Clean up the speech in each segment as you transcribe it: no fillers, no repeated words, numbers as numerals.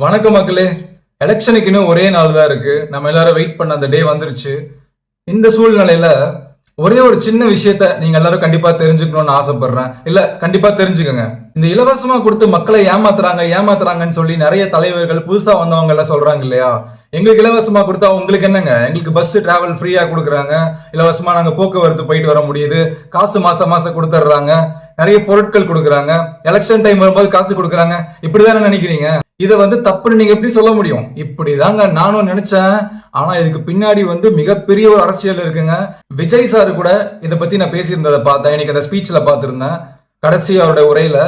வணக்கம் மக்களே. எலெக்ஷனுக்கு இன்னும் ஒரே நாள் தான் இருக்கு. நம்ம எல்லாரும் வெயிட் பண்ண அந்த டே வந்துருச்சு. இந்த சூழ்நிலையில ஒரே ஒரு சின்ன விஷயத்த நீங்க எல்லாரும் கண்டிப்பா தெரிஞ்சுக்கணும்னு ஆசைப்படுறேன். இல்ல கண்டிப்பா தெரிஞ்சுக்கோங்க. இந்த இலவசமா கொடுத்து மக்களை ஏமாத்துறாங்கன்னு சொல்லி நிறைய தலைவர்கள் புதுசா வந்தவங்க எல்லாம் சொல்றாங்க இல்லையா? எங்களுக்கு இலவசமா கொடுத்தா உங்களுக்கு என்னங்க, எங்களுக்கு பஸ் டிராவல் ஃப்ரீயா கொடுக்குறாங்க, இலவசமா நாங்க போக்குவரத்து போயிட்டு வர முடியுது, காசு மாசம் மாசம் கொடுத்துட்றாங்க, நிறைய பொருட்கள் கொடுக்குறாங்க, எலெக்ஷன் டைம் வரும்போது காசு கொடுக்குறாங்க, இப்படிதானே நினைக்கிறீங்க? இதை தப்புன்னு நீங்க எப்படி சொல்ல முடியும்? இப்படிதாங்க நானும் நினைச்சேன். ஆனா இதுக்கு பின்னாடி மிகப்பெரிய ஒரு அரசியல் இருக்குங்க. விஜய் சார் கூட இதை பத்தி நான் பேசியிருந்ததை பார்த்தேன். இன்னைக்கு அந்த ஸ்பீச்ல பார்த்திருந்தேன். கடைசி அவருடைய உரையில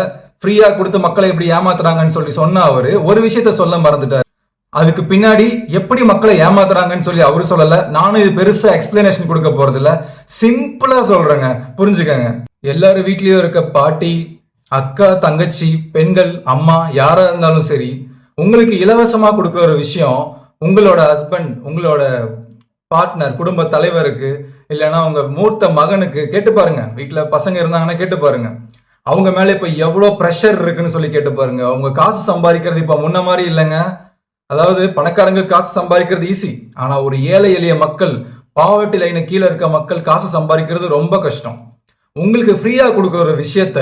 ஃப்ரீயா கொடுத்து மக்களை எப்படி ஏமாத்துறாங்கன்னு சொல்லி சொன்ன அவரு ஒரு விஷயத்த சொல்ல மறந்துட்டார். அதுக்கு பின்னாடி எப்படி மக்களை ஏமாத்துறாங்கன்னு சொல்லி அவரு சொல்லல. நானும் இது பெருசா எக்ஸ்பிளனேஷன் கொடுக்க போறது இல்ல, சிம்பிளா சொல்றேங்க, புரிஞ்சுக்கங்க. எல்லாரும் வீட்லயும் இருக்க பாட்டி, அக்கா, தங்கச்சி, பெண்கள், அம்மா, யாரா இருந்தாலும் சரி, உங்களுக்கு இலவசமா கொடுக்குற ஒரு விஷயம் உங்களோட ஹஸ்பண்ட், உங்களோட பார்ட்னர், குடும்ப தலைவருக்கு, இல்லைன்னா உங்க மூர்த்த மகனுக்கு கேட்டு பாருங்க. வீட்டுல பசங்க இருந்தாங்கன்னா கேட்டு பாருங்க. அவங்க மேல இப்ப எவ்வளவு ப்ரெஷர் இருக்குன்னு சொல்லி கேட்டு பாருங்க. அவங்க காசு சம்பாதிக்கிறது இப்ப முன்ன மாதிரி இல்லைங்க. அதாவது பணக்காரங்க காசு சம்பாதிக்கிறது ஈஸி. ஆனா ஒரு ஏழை எளிய மக்கள், பாவர்ட்டி லைனு கீழே இருக்க மக்கள் காசு சம்பாதிக்கிறது ரொம்ப கஷ்டம். உங்களுக்கு ஃப்ரீயா கொடுக்குற ஒரு விஷயத்த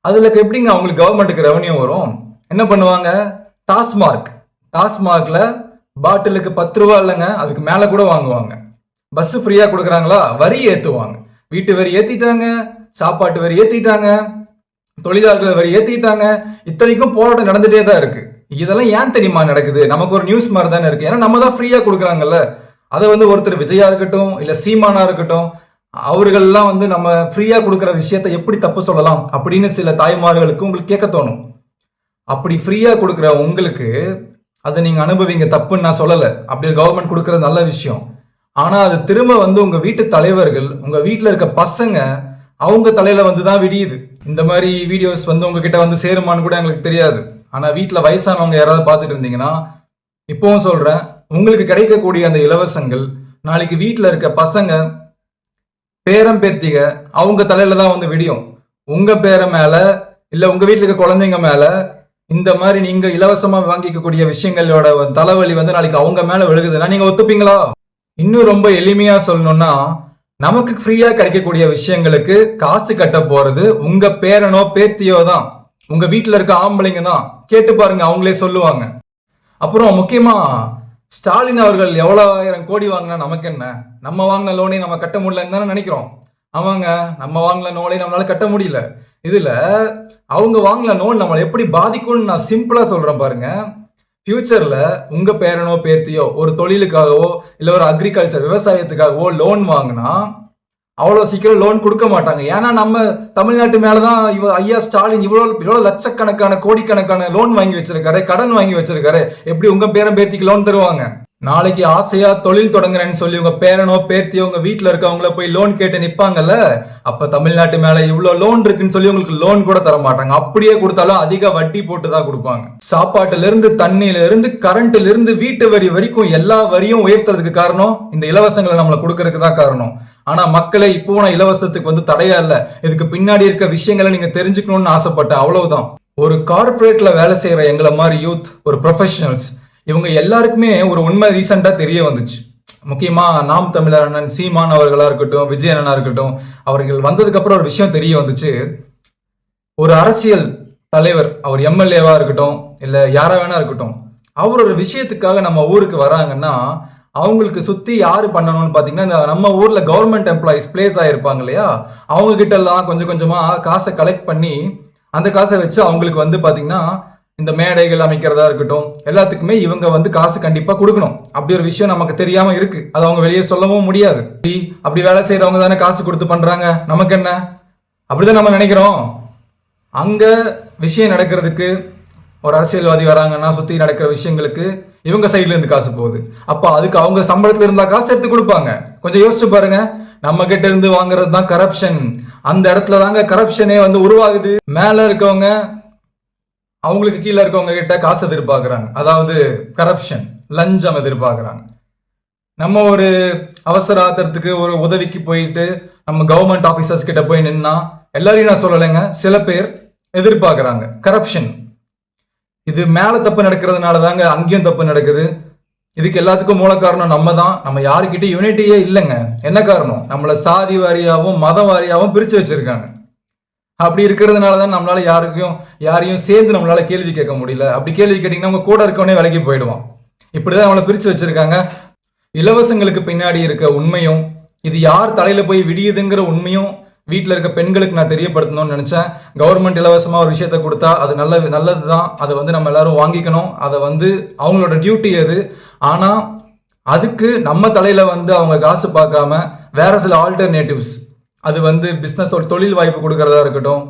அதுல எப்படிங்க அவங்களுக்கு கவர்மெண்ட்டுக்கு ரெவன்யூ வரும்? என்ன பண்ணுவாங்க? டாஸ்மார்க்ல பாட்டிலுக்கு 10 ரூபா இல்லைங்க, அதுக்கு மேல கூட வாங்குவாங்க. பஸ் ஃப்ரீயா கொடுக்குறாங்களா, வரி ஏத்துவாங்க. வீட்டு வரி ஏத்திட்டாங்க, சாப்பாட்டு வரி ஏத்திட்டாங்க, தொழிலாளர்கள் வரி ஏத்திட்டாங்க. இத்தனைக்கும் போராட்டம் நடந்துட்டே தான் இருக்கு. இதெல்லாம் ஏன் தெரியுமா நடக்குது? நமக்கு ஒரு நியூஸ் மாதிரி தானே இருக்கு. ஏன்னா நம்ம தான் ஃப்ரீயா கொடுக்குறாங்கல்ல. அதை ஒருத்தர் விஜயா இருக்கட்டும், இல்ல சீமானா இருக்கட்டும், அவர்கள்லாம் நம்ம ஃப்ரீயா கொடுக்குற விஷயத்த எப்படி தப்பு சொல்லலாம் அப்படின்னு சில தாய்மார்களுக்கு உங்களுக்கு கேட்க தோணும். அப்படி ஃப்ரீயா கொடுக்குற உங்களுக்கு அதை நீங்க அனுபவிங்க, தப்புன்னு நான் சொல்லலை. அப்படி கவர்மெண்ட் கொடுக்கறது நல்ல விஷயம். ஆனா அது திரும்ப உங்க வீட்டு தலைவர்கள், உங்க வீட்டுல இருக்க பசங்க, அவங்க தலையில தான் விடியுது. இந்த மாதிரி வீடியோஸ் உங்ககிட்ட சேருமான்னு கூட எங்களுக்கு தெரியாது. ஆனா வீட்டுல வயசானவங்க யாராவது பார்த்துட்டு இருந்தீங்கன்னா, இப்பவும் சொல்றேன், உங்களுக்கு கிடைக்கக்கூடிய அந்த இலவசங்கள் நாளைக்கு வீட்டுல இருக்க பசங்க, பேரம் பேர்த்திக, அவங்க தலையில தான் விடியும். உங்க பேர மேல இல்ல உங்க வீட்டுல இருக்க குழந்தைங்க மேல இந்த மாதிரி நீங்க இலவசமா வாங்கிக்கக்கூடிய விஷயங்களோட தலைவலி நாளைக்கு அவங்க மேல விழுகுதுன்னா நீங்க ஒத்துப்பீங்களா? இன்னும் ரொம்ப எளிமையா சொல்லணும்னா, நமக்கு ஃப்ரீயா கிடைக்கக்கூடிய விஷயங்களுக்கு காசு கட்ட போறது உங்க பேரனோ பேத்தியோ தான், உங்க வீட்டுல இருக்க ஆம்பளைங்க தான். கேட்டு பாருங்க, அவங்களே சொல்லுவாங்க. அப்புறம் முக்கியமா ஸ்டாலின் அவர்கள் எவ்வளவு 1000 கோடி வாங்கினா நமக்கு என்ன? நம்ம வாங்கின லோனை நம்ம கட்ட முடியலன்னு தானே நினைக்கிறோம். ஆமாங்க, நம்ம வாங்கின லோனை நம்மளால கட்ட முடியல. இதுல அவங்க வாங்கின லோன் நம்மளை எப்படி பாதிக்கும்னு நான் சிம்பிளா சொல்றேன் பாருங்க. ஃபியூச்சர்ல உங்க பேரனோ பேர்த்தியோ ஒரு தொழிலுக்காகவோ இல்ல ஒரு அக்ரிகல்ச்சர் விவசாயத்துக்காகவோ லோன் வாங்கினா அவ்வளவு சீக்கிரம் லோன் கொடுக்க மாட்டாங்க. ஏன்னா நம்ம தமிழ்நாட்டு மேலதான் ஐயா ஸ்டாலின் இவ்வளவு லட்சக்கணக்கான கோடிக்கணக்கான லோன் வாங்கி வச்சிருக்காரு, கடன் வாங்கி வச்சிருக்காரு. எப்படி உங்க பேரன் பேர்த்திக்கு லோன் தருவாங்க? நாளைக்கு ஆசையா தொழில் தொடங்குறேன்னு சொல்லி உங்க பேரனோ பேர்த்தியோ உங்க வீட்டுல இருக்கவங்கள போய் லோன் கேட்டு நிப்பாங்கல்ல, அப்ப தமிழ்நாட்டு மேல இவ்வளவு லோன் இருக்குன்னு சொல்லி உங்களுக்கு லோன் கூட தர மாட்டாங்க. அப்படியே கொடுத்தாலும் அதிக வட்டி போட்டு தான் கொடுப்பாங்க. சாப்பாட்டுல இருந்து, தண்ணியில இருந்து, கரண்ட்ல இருந்து, வீட்டு வரி வரைக்கும் எல்லா வரியும் உயர்த்துறதுக்கு காரணம் இந்த இலவசங்களை நம்மளை கொடுக்கறதுக்கு தான் காரணம். ஆனா மக்களை இப்போ நான் இலவசத்துக்கு தடையா இல்ல, இதுக்கு பின்னாடி இருக்க விஷயங்களை நீங்க தெரிஞ்சுக்கணும்னு ஆசைப்பட்டேன், அவ்வளவுதான். ஒரு கார்பரேட்ல வேலை செய்யற எங்களை மாதிரி யூத், ஒரு ப்ரொஃபஷனல்ஸ், இவங்க எல்லாருக்குமே ஒரு உண்மை ரீசெண்டா தெரிய வந்துச்சு. முக்கியமா நாம் தமிழர் அண்ணன் சீமான் அவர்களா இருக்கட்டும், விஜய் அண்ணனா இருக்கட்டும், அவர்கள் வந்ததுக்கு அப்புறம் ஒரு விஷயம் தெரிய வந்துச்சு. ஒரு அரசியல் தலைவர், அவர் எம்எல்ஏவா இருக்கட்டும் இல்ல யாரா வேணா இருக்கட்டும், அவர் ஒரு விஷயத்துக்காக நம்ம ஊருக்கு வராங்கன்னா அவங்களுக்கு சுத்தி யாரு பண்ணணும்னு பாத்தீங்கன்னா, நம்ம ஊர்ல கவர்மெண்ட் எம்ப்ளாயிஸ் பிளேஸ் ஆயிருப்பாங்க இல்லையா, அவங்க கிட்ட எல்லாம் கொஞ்சம் கொஞ்சமா காசை கலெக்ட் பண்ணி அந்த காசை வச்சு அவங்களுக்கு பாத்தீங்கன்னா இந்த மேடைகள் அமைக்கிறதா இருக்கட்டும், எல்லாத்துக்குமே இவங்க காசு கண்டிப்பா கொடுக்கணும். அப்படி ஒரு விஷயம் நமக்கு தெரியாம இருக்கு. அது அவங்க வெளியே சொல்லவும் முடியாது. அப்படி வேலை செய்யறவங்க தானே காசு கொடுத்து பண்றாங்க, நமக்கு என்ன? அப்படிதான் நம்ம நினைக்கிறோம். அங்க விஷயம் நடக்கிறதுக்கு ஒரு அரசியல்வாதி வராங்கன்னா சுத்தி நடக்கிற விஷயங்களுக்கு இவங்க சைட்ல இருந்து காசு போகுது. அப்ப அதுக்கு அவங்க சம்பளத்துல இருந்தா காசு எடுத்து கொடுப்பாங்க. கொஞ்சம் யோசிச்சு பாருங்க. நம்ம கிட்ட இருந்து வாங்குறது தான் கரப்ஷன். அந்த இடத்துல தாங்க கரப்ஷனே உருவாகுது. மேல இருக்கவங்க அவங்களுக்கு கீழே இருக்கவங்க கிட்ட காசு எதிர்பார்க்கறாங்க. அதாவது கரப்ஷன், லஞ்சம் எதிர்பார்க்கறாங்க. நம்ம ஒரு அவசர ஆத்திரத்துக்கு ஒரு உதவிக்கு போயிட்டு நம்ம கவர்மெண்ட் ஆபீசர்ஸ் கிட்ட போய் நின்னா, எல்லாரையும் நான் சொல்லலைங்க, சில பேர் எதிர்பார்க்கறாங்க கரப்ஷன். இது மேல தப்பு நடக்கிறதுனால தாங்க அங்கேயும் தப்பு நடக்குது. இதுக்கு எல்லாத்துக்கும் மூல காரணம் நம்ம தான். நம்ம யாருக்கிட்டையும் யூனிட்டியே இல்லைங்க. என்ன காரணம்? நம்மள சாதி வாரியாவும் மதம் வாரியாவும் பிரிச்சு வச்சிருக்காங்க. அப்படி இருக்கிறதுனால தான் நம்மளால யாரையும் சேர்ந்து நம்மளால கேள்வி கேட்க முடியல. அப்படி கேள்வி கேட்டீங்கன்னா உங்க கூட இருக்கவனே விலகி போயிடுவான். இப்படிதான் நம்மளை பிரிச்சு வச்சிருக்காங்க. இலவசங்களுக்கு பின்னாடி இருக்க உண்மையும், இது யார் தலையில போய் விடியுதுங்கிற உண்மையும் வீட்டில் இருக்க பெண்களுக்கு நான் தெரியப்படுத்தணும்னு நினைச்சேன். கவர்மெண்ட் இலவசமா ஒரு விஷயத்த கொடுத்தா அது நல்லது தான். அதை நம்ம எல்லாரும் வாங்கிக்கணும். அதை அவங்களோட டியூட்டி அது. ஆனா அதுக்கு நம்ம தலையில அவங்க காசு பார்க்காம வேற சில ஆல்டர்னேட்டிவ்ஸ், அது பிசினஸ் தொழில் வாய்ப்பு கொடுக்கறதா இருக்கட்டும்,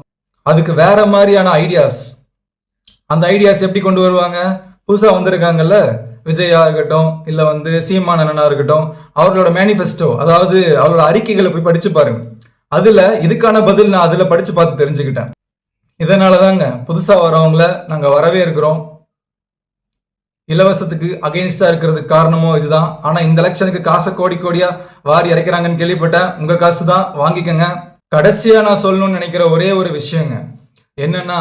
அதுக்கு வேற மாதிரியான ஐடியாஸ், அந்த ஐடியாஸ் எப்படி கொண்டு வருவாங்க? புதுசா வந்திருக்காங்கல்ல, விஜயா இருக்கட்டும், இல்ல சீமான் அண்ணனா இருக்கட்டும், அவர்களோட மேனிஃபெஸ்டோ, அதாவது அவரோட அறிக்கைகளை போய் படிச்சு பாருங்க. அதுல இதுக்கான பதில் நான் அதுல படிச்சு பார்த்து தெரிஞ்சுக்கிட்டேன். இதனாலதாங்க புதுசா வரவங்கள நாங்க வரவே இருக்கிறோம். இலவசத்துக்கு அகைன்ஸ்டா இருக்கிறதுக்கு காரணமும் இதுதான். ஆனா இந்த எலெக்ஷனுக்கு காசை கோடி கோடியா வாரி இறைக்கிறாங்கன்னு கேள்விப்பட்டேன். உங்க காசு தான், வாங்கிக்கங்க. கடைசியா நான் சொல்லணும்னு நினைக்கிற ஒரே ஒரு விஷயங்க என்னன்னா,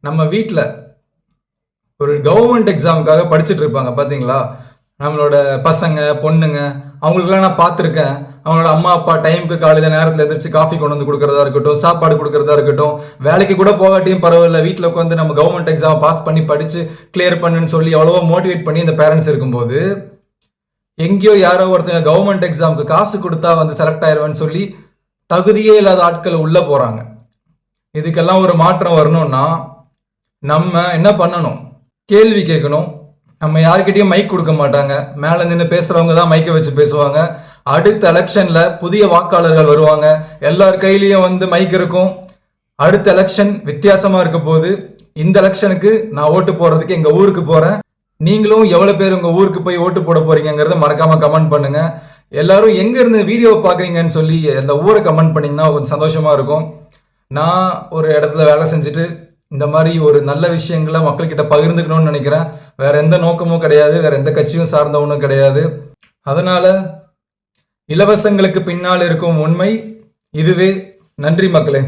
நம்ம வீட்டுல ஒரு கவர்மெண்ட் எக்ஸாமுக்காக படிச்சுட்டு இருப்பாங்க பாத்தீங்களா, நம்மளோட பசங்க பொண்ணுங்க, அவங்களுக்குலாம் நான் பார்த்துருக்கேன். அவங்களோட அம்மா அப்பா டைமுக்கு காலையில நேரத்தில் எந்திரிச்சு காஃபி கொண்டு வந்து கொடுக்கறதா இருக்கட்டும், சாப்பாடு கொடுக்கறதா இருக்கட்டும், வேலைக்கு கூட போகாட்டியும் பரவாயில்ல, வீட்டில் உட்காந்து நம்ம கவர்மெண்ட் எக்ஸாம் பாஸ் பண்ணி படிச்சு கிளியர் பண்ணுன்னு சொல்லி அவ்வளவோ மோட்டிவேட் பண்ணி இந்த பேரண்ட்ஸ் இருக்கும்போது, எங்கேயோ யாரோ ஒருத்தங்க கவர்மெண்ட் எக்ஸாமுக்கு காசு கொடுத்தா செலக்ட் ஆயிடுவேன்னு சொல்லி தகுதியே இல்லாத ஆட்கள் உள்ள போறாங்க. இதுக்கெல்லாம் ஒரு மாற்றம் வரணும்னா நம்ம என்ன பண்ணணும்? கேள்வி கேட்கணும். நம்ம யாருக்கிட்டையும் மைக் கொடுக்க மாட்டாங்க. மேல நின்று பேசுறவங்க தான் மைக்கை வச்சு பேசுவாங்க. அடுத்த எலெக்ஷன்ல புதிய வாக்காளர்கள் வருவாங்க. எல்லார் கையிலயும் மைக் இருக்கும். அடுத்த எலெக்ஷன் வித்தியாசமா இருக்க போது. இந்த எலெக்ஷனுக்கு நான் ஓட்டு போறதுக்கு எங்க ஊருக்கு போறேன். நீங்களும் எவ்வளவு பேர் உங்க ஊருக்கு போய் ஓட்டு போட போறீங்கிறத மறக்காம கமெண்ட் பண்ணுங்க. எல்லாரும் எங்க இருந்து வீடியோ பாக்குறீங்கன்னு சொல்லி அந்த ஊரை கமெண்ட் பண்ணீங்கன்னா கொஞ்சம் சந்தோஷமா இருக்கும். நான் ஒரு இடத்துல வேலை செஞ்சுட்டு இந்த மாதிரி ஒரு நல்ல விஷயங்களை மக்கள்கிட்ட பகிர்ந்துக்கணும்னு நினைக்கிறேன். வேற எந்த நோக்கமும் கிடையாது, வேற எந்த கட்சியும் சார்ந்தவனும் கிடையாது. அதனால இலவசங்களுக்கு பின்னால் இருக்கும் உண்மை இதுவே. நன்றி மக்களே.